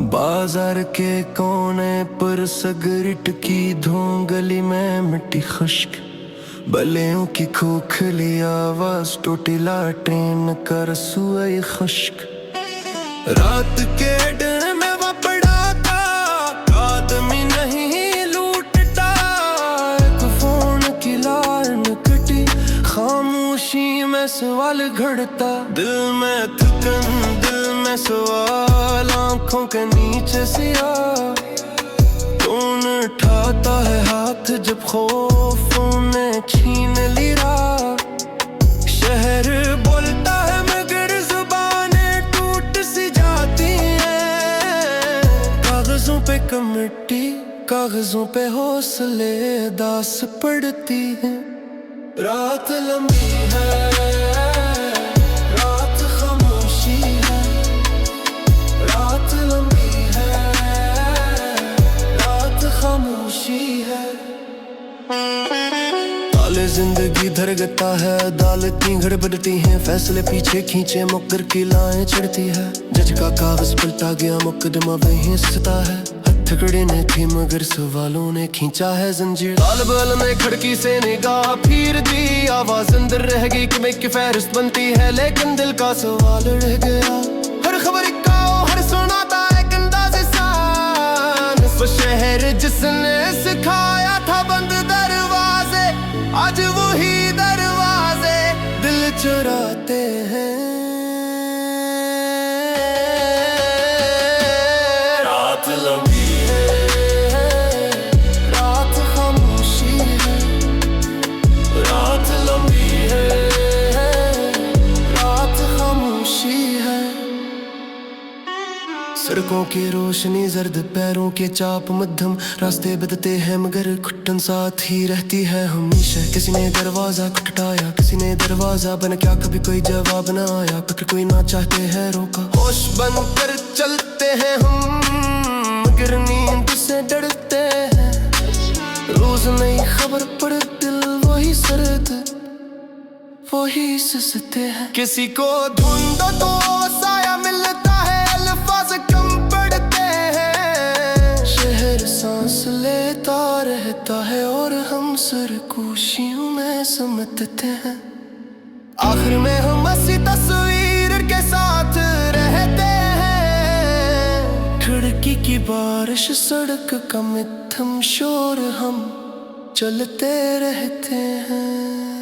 बाजार के कोने पर सिगरेट की धुआं, गली में मिट्टी खुश्क, बलियों की खोखली आवाज, टूटी लाटें का रसूई खुश्क। रात के डर में वो पड़ाका, आदमी नहीं लूटता। एक फोन की लाइन कटी, खामोशी में सवाल घड़ता। दिल में थकन, दिल में सवाल, आंखों के नीचे सियाह। कौन उठाता है हाथ जब खौफ उन्हें छीन लिया। शहर बोलता है मगर जुबानें टूट सी जाती हैं। कागजों पे कमिटी, कागजों पे हौसले, दास पड़ती है। रात लंबी है, रात खामोशी है। रात लंबी है, रात खामोशी है। ताले जिंदगी धड़कता है, अदालतें गड़बड़ती हैं, फैसले पीछे खींचे मुकद्दर की लाएं चढ़ती है। जज का कागज पलटा गया, मुकदमा वहीं सता है। हथकड़ी ने थी मगर सवालों ने खींचा है जंजीर। तालिब इल्म ने खिड़की से निगाह फिर दी, आवाज अंदर रह गई कि मैं की फहरिस्त बनती है, लेकिन दिल का सवाल रह गया। हर खबर का हर सुनाता एक अंदाज़े सान, वो शहर जिसने सिखाया था बंद दरवाजे, आज वही दरवाजे दिल चुराते हैं। रात लंबी है, रात खामोशी है। रात लंबी है, रात खामोशी है। सड़कों की रोशनी, जर्द पैरों के चाप मध्यम, रास्ते बदलते हैं मगर घुटन साथ ही रहती है हमेशा। किसी ने दरवाजा खटखटाया, किसी ने दरवाजा बन क्या, कभी कोई जवाब न आया, फिर कोई ना चाहते हैं रोका। होश बन कर चलते हैं हम मगर नींद से डरते हैं। रोज नई खबर पर दिल वही सर्द, वही सुसते हैं। किसी को ढूंढो तो साया मिलता है, अल्फाज कम पड़ते हैं। शहर सांस लेता रहता है और हम सरगोशियों में समझते हैं। आखिर में हम ऐसी तस्वीर के साथ रहते हैं। खिड़की की बारिश, सड़क का मिथम शोर, हम चलते रहते हैं।